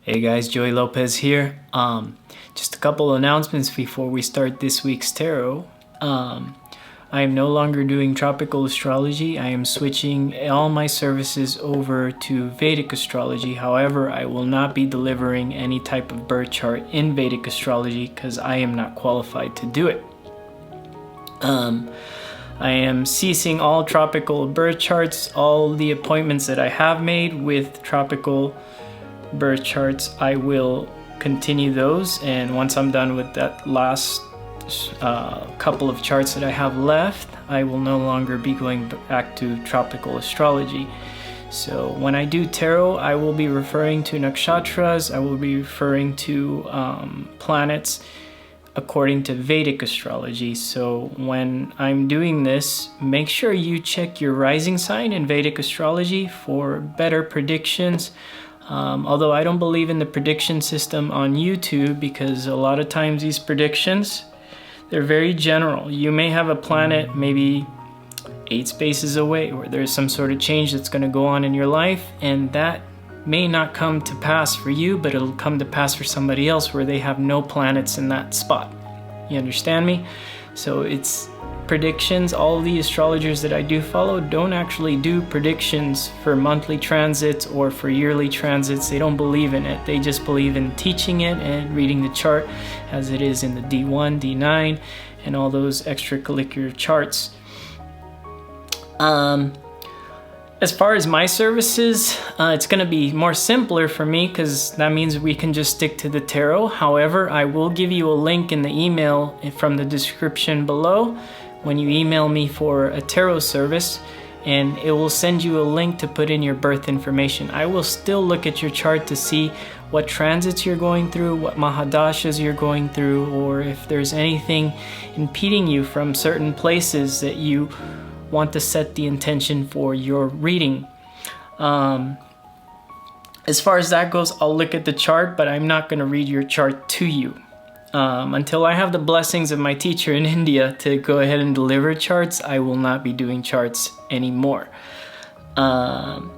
Hey guys, Joey Lopez here. Just a couple announcements before we start this week's tarot. I am no longer doing tropical astrology. I am switching all my services over to Vedic astrology. However, I will not be delivering any type of birth chart in Vedic astrology because I am not qualified to do it. I am ceasing all tropical birth charts. All the appointments that I have made with tropical birth charts, I will continue those, and once I'm done with that last couple of charts that I have left, I will no longer be going back to tropical astrology. So when I do tarot, I will be referring to nakshatras, I will be referring to planets according to Vedic astrology. So when I'm doing this, make sure you check your rising sign in Vedic astrology for better predictions. Although I don't believe in the prediction system on YouTube, because a lot of times these predictions, they're very general. You may have a planet maybe 8 spaces away where there's some sort of change that's going to go on in your life, and that may not come to pass for you, but it'll come to pass for somebody else where they have no planets in that spot. You understand me? So it's predictions. All the astrologers that I do follow don't actually do predictions for monthly transits or for yearly transits. They don't believe in it. They just believe in teaching it and reading the chart as it is in the D1, D9, and all those extracurricular charts. As far as my services, it's going to be more simpler for me because that means we can just stick to the tarot. However, I will give you a link in the email from the description below when you email me for a tarot service, and it will send you a link to put in your birth information. I will still look at your chart to see what transits you're going through, what mahadashas you're going through, or if there's anything impeding you from certain places that you want to set the intention for your reading. As far as that goes, I'll look at the chart, but I'm not going to read your chart to you. Until I have the blessings of my teacher in India to go ahead and deliver charts, I will not be doing charts anymore. The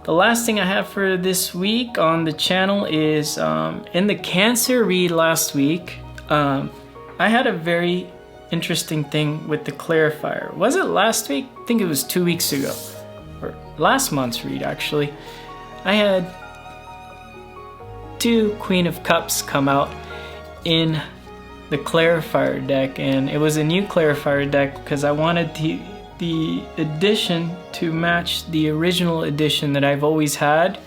last thing I have for this week on the channel is in the Cancer read last week, I had a very interesting thing with the clarifier. Was it last week? I think it was 2 weeks ago, or last month's read actually. I had 2 Queen of Cups come out in the clarifier deck, and it was a new clarifier deck because I wanted the edition to match the original edition that I've always had,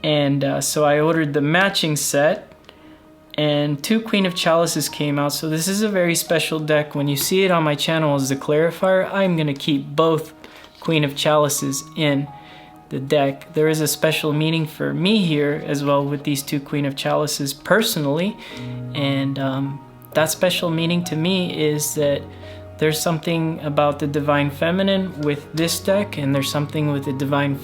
and so I ordered the matching set, and 2 Queen of Chalices came out. So this is a very special deck. When you see it on my channel as the clarifier, I'm gonna keep both Queen of Chalices in the deck. There is a special meaning for me here as well with these 2 Queen of Chalices personally, and that special meaning to me is that there's something about the Divine Feminine with this deck, and there's something with the Divine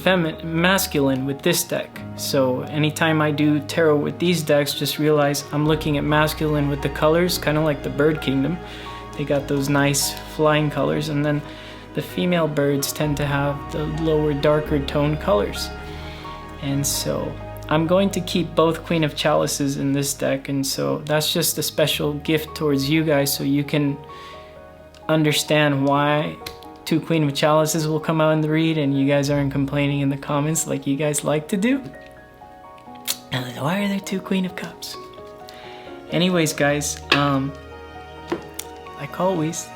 Masculine with this deck. So anytime I do tarot with these decks, just realize I'm looking at masculine with the colors, kind of like the Bird Kingdom. They got those nice flying colors, and then the female birds tend to have the lower, darker tone colors. And so I'm going to keep both Queen of Chalices in this deck, and so that's just a special gift towards you guys, so you can understand why 2 Queen of Chalices will come out in the read and you guys aren't complaining in the comments like you guys like to do. And why are there 2 Queen of Cups? Anyways guys, like always,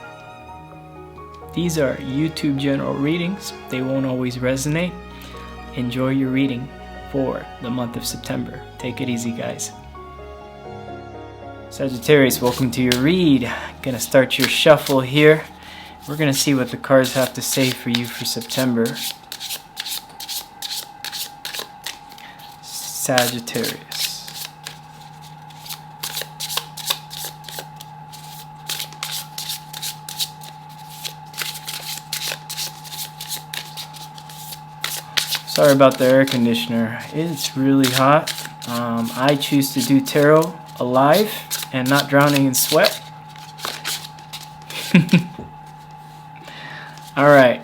these are YouTube general readings. They won't always resonate. Enjoy your reading for the month of September. Take it easy, guys. Sagittarius, welcome to your read. Gonna start your shuffle here. We're gonna see what the cards have to say for you for September. Sagittarius. Sorry about the air conditioner. It's really hot. I choose to do tarot alive and not drowning in sweat. Alright.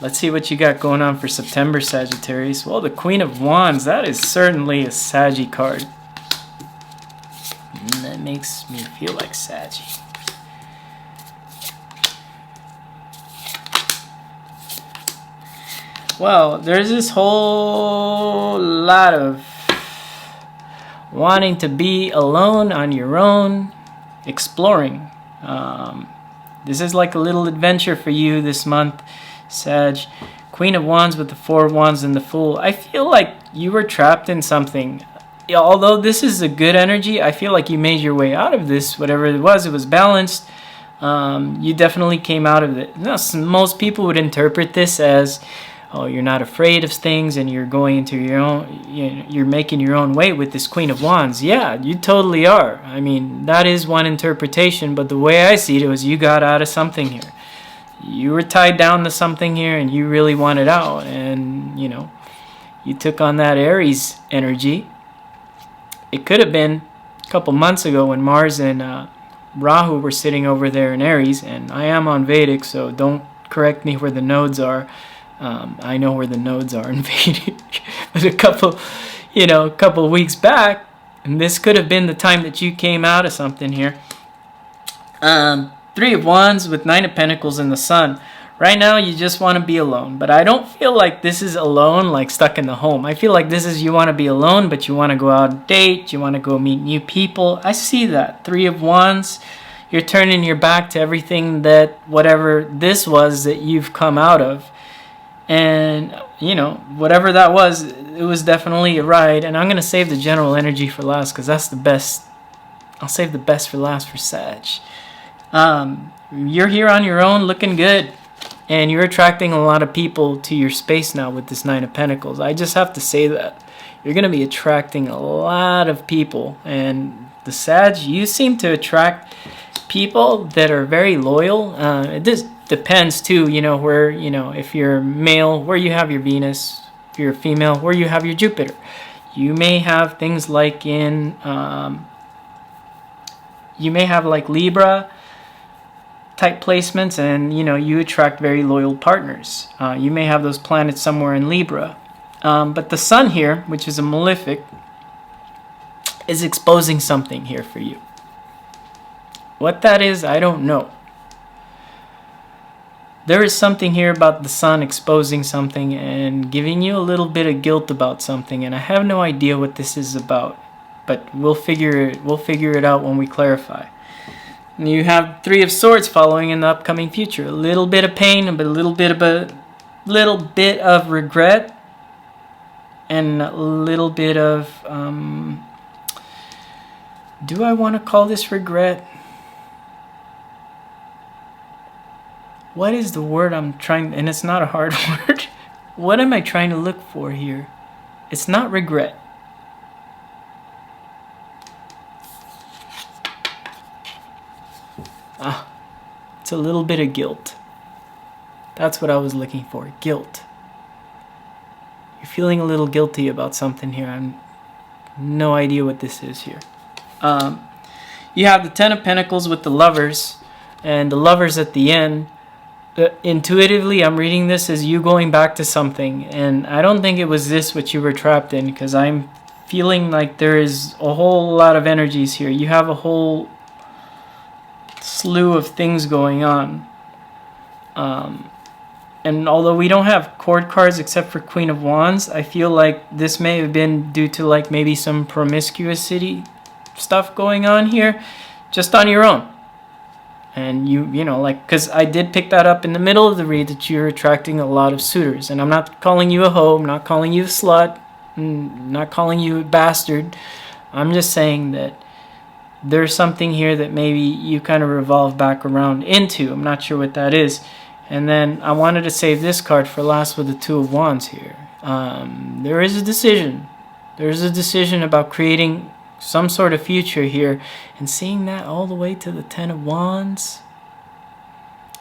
Let's see what you got going on for September, Sagittarius. Well, the Queen of Wands, that is certainly a Saggy card. And that makes me feel like Saggy. Well, there's this whole lot of wanting to be alone on your own, exploring. This is like a little adventure for you this month, Sag. Queen of Wands with the Four of Wands and the Fool. I feel like you were trapped in something. Although this is a good energy, I feel like you made your way out of this. Whatever it was balanced. You definitely came out of it. Now, most people would interpret this as, oh, you're not afraid of things and you're going into your own, you're making your own way with this Queen of Wands. Yeah, you totally are. I mean, that is one interpretation, but the way I see it was you got out of something here. You were tied down to something here and you really wanted out, and you took on that Aries energy. It could have been a couple months ago when Mars and Rahu were sitting over there in Aries, and I am on Vedic, so don't correct me where the nodes are. I know where the nodes are in Vedic, but a couple weeks back, and this could have been the time that you came out of something here. Three of Wands with Nine of Pentacles and the Sun. Right now, you just want to be alone, but I don't feel like this is alone, like stuck in the home. I feel like this is you want to be alone, but you want to go out and date, you want to go meet new people. I see that. Three of Wands, you're turning your back to everything that, whatever this was that you've come out of. And, whatever that was, it was definitely a ride. And I'm going to save the general energy for last because that's the best. I'll save the best for last for Sag. You're here on your own looking good. And you're attracting a lot of people to your space now with this Nine of Pentacles. I just have to say that. You're going to be attracting a lot of people. And the Sag, you seem to attract people that are very loyal. It just depends too, where, if you're male, where you have your Venus. If you're female, where you have your Jupiter. You may have things like you may have like Libra type placements, and you attract very loyal partners. You may have those planets somewhere in Libra. But the Sun here, which is a malefic, is exposing something here for you. What that is, I don't know. There is something here about the Sun exposing something and giving you a little bit of guilt about something, and I have no idea what this is about, but we'll figure it out when we clarify. And you have Three of Swords following in the upcoming future. A little bit of pain, but a little bit of regret, and a little bit of do I want to call this regret? What is the word I'm trying, and it's not a hard word. What am I trying to look for here? It's not regret. It's a little bit of guilt. That's what I was looking for, guilt. You're feeling a little guilty about something here. I'm no idea what this is here. You have the Ten of Pentacles with the Lovers, and the Lovers at the end. Intuitively, I'm reading this as you going back to something, and I don't think it was this what you were trapped in, because I'm feeling like there is a whole lot of energies here. You have a whole slew of things going on. And although we don't have court cards except for Queen of Wands, I feel like this may have been due to like maybe some promiscuity stuff going on here, just on your own. And because I did pick that up in the middle of the read that you're attracting a lot of suitors. And I'm not calling you a hoe, I'm not calling you a slut, I'm not calling you a bastard. I'm just saying that there's something here that maybe you kind of revolve back around into. I'm not sure what that is. And then I wanted to save this card for last with the Two of Wands here. There is a decision. There's a decision about creating some sort of future here, and seeing that all the way to the Ten of Wands.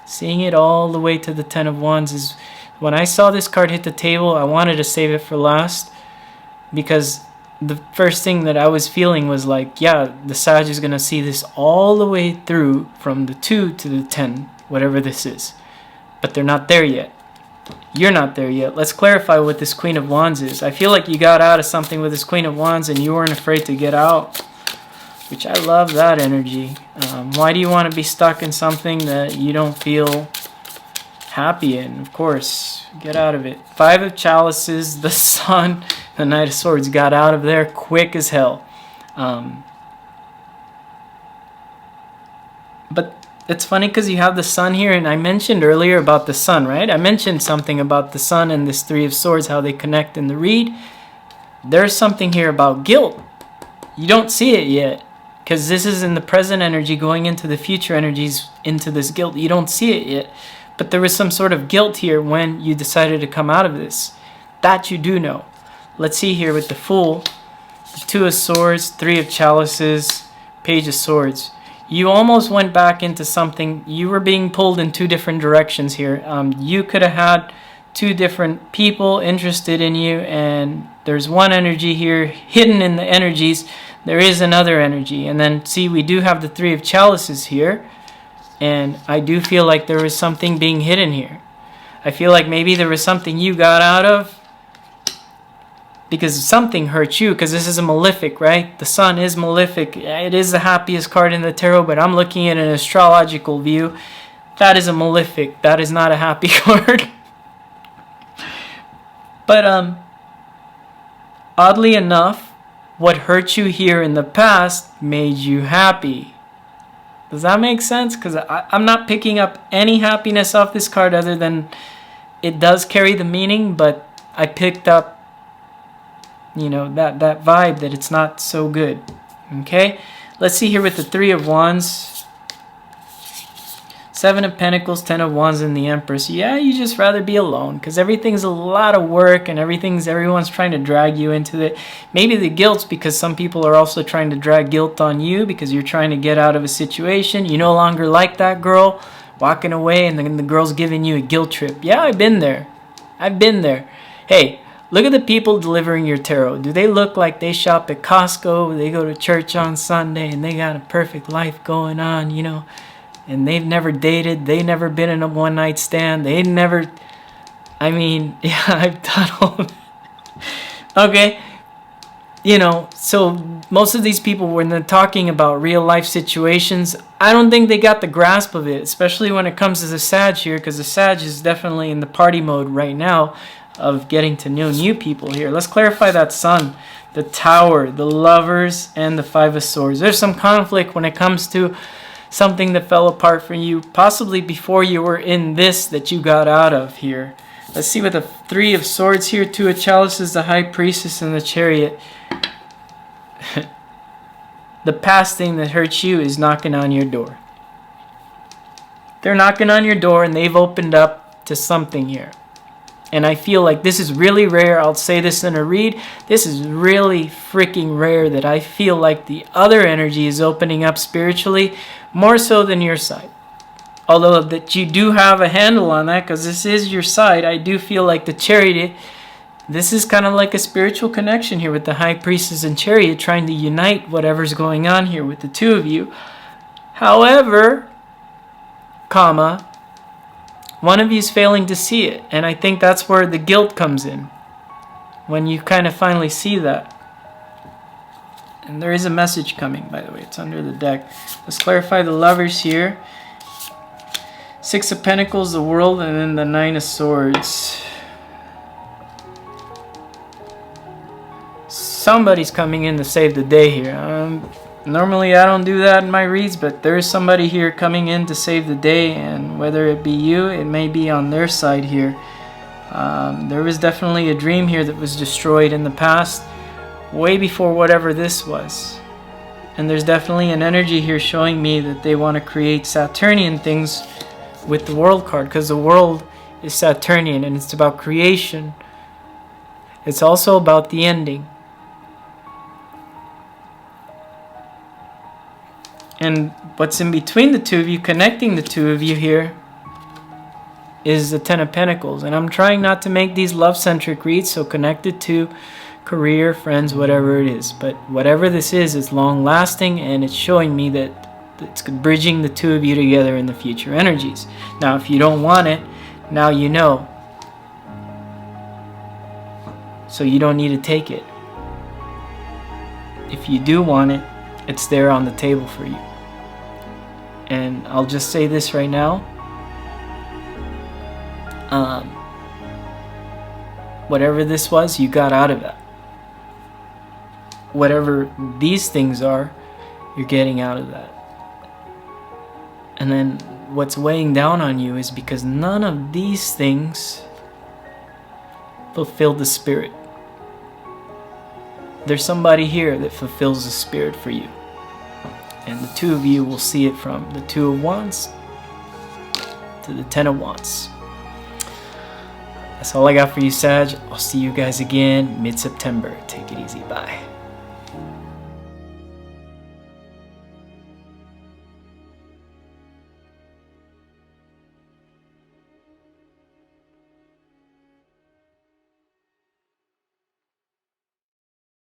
Seeing it all the way to the Ten of Wands is, when I saw this card hit the table, I wanted to save it for last, because the first thing that I was feeling was like, yeah, the Sag is going to see this all the way through from the 2 to the 10, whatever this is. But they're not there yet. You're not there yet. Let's clarify what this Queen of Wands is. I feel like you got out of something with this Queen of Wands and you weren't afraid to get out, which I love that energy. Why do you want to be stuck in something that you don't feel happy in? Of course, get out of it. Five of Chalices, the Sun, the Knight of Swords got out of there quick as hell. But it's funny because you have the Sun here, and I mentioned earlier about the Sun, right? I mentioned something about the Sun and this Three of Swords, how they connect in the read. There's something here about guilt. You don't see it yet because this is in the present energy going into the future energies, into this guilt. You don't see it yet. But there was some sort of guilt here when you decided to come out of this. That you do know. Let's see here with the Fool, the Two of Swords, Three of Chalices, Page of Swords. You almost went back into something. You were being pulled in two different directions here. You could have had two different people interested in you, and there's one energy here hidden in the energies. There is another energy. And then see, we do have the Three of Chalices here, and I do feel like there was something being hidden here. I feel like maybe there was something you got out of because something hurt you, because this is a malefic, right? The Sun is malefic. It is the happiest card in the tarot, but I'm looking at an astrological view. That is a malefic. That is not a happy card. But oddly enough, what hurt you here in the past made you happy. Does that make sense? Because I'm not picking up any happiness off this card other than it does carry the meaning, but I picked up, you know, that vibe that it's not so good. Okay, let's see here with the Three of Wands, Seven of Pentacles, Ten of Wands, and the Empress. Yeah, you just rather be alone because everything's a lot of work and everyone's trying to drag you into it. Maybe the guilt's because some people are also trying to drag guilt on you because you're trying to get out of a situation. You no longer like that girl, walking away, and then the girl's giving you a guilt trip. Yeah, I've been there. I've been there. Hey, look at the people delivering your tarot. Do they look like they shop at Costco, they go to church on Sunday, and they got a perfect life going on, you know? And they've never dated, they've never been in a one-night stand, they never... I mean, yeah, I've done all of it. Okay, you know, so most of these people, when they're talking about real-life situations, I don't think they got the grasp of it, especially when it comes to the Sag here, because the Sag is definitely in the party mode right now of getting to know new people here. Let's clarify that Sun, the Tower, the Lovers, and the Five of Swords. There's some conflict when it comes to something that fell apart for you, possibly before you were in this that you got out of here. Let's see with the Three of Swords here, Two of Chalices, the High Priestess, and the Chariot. The past thing that hurts you is knocking on your door. They're knocking on your door and they've opened up to something here. And I feel like this is really rare. I'll say this in a read. This is really freaking rare that I feel like the other energy is opening up spiritually more so than your side. Although that you do have a handle on that because this is your side, I do feel like the Chariot, this is kind of like a spiritual connection here with the High Priestess and Chariot trying to unite whatever's going on here with the two of you. However, comma, one of you is failing to see it, and I think that's where the guilt comes in, when you kind of finally see that. And there is a message coming, by the way. It's under the deck. Let's clarify the Lovers here. Six of Pentacles, the World, and then the Nine of Swords. Somebody's coming in to save the day here. Normally I don't do that in my reads, but there is somebody here coming in to save the day, and whether it be you, it may be on their side here. There was definitely a dream here that was destroyed in the past, way before whatever this was. And there's definitely an energy here showing me that they want to create Saturnian things with the World card, because the World is Saturnian and it's about creation. It's also about the ending. And what's in between the two of you, connecting the two of you here, is the Ten of Pentacles. And I'm trying not to make these love-centric reads, so connected to career, friends, whatever it is. But whatever this is long-lasting, and it's showing me that it's bridging the two of you together in the future energies. Now, if you don't want it, now you know. So you don't need to take it. If you do want it, it's there on the table for you. And I'll just say this right now. Whatever this was, you got out of it. Whatever these things are, you're getting out of that. And then what's weighing down on you is because none of these things fulfill the spirit. There's somebody here that fulfills the spirit for you. And the two of you will see it from the Two of Wands to the Ten of Wands. That's all I got for you, Sag. I'll see you guys again mid-September. Take it easy. Bye.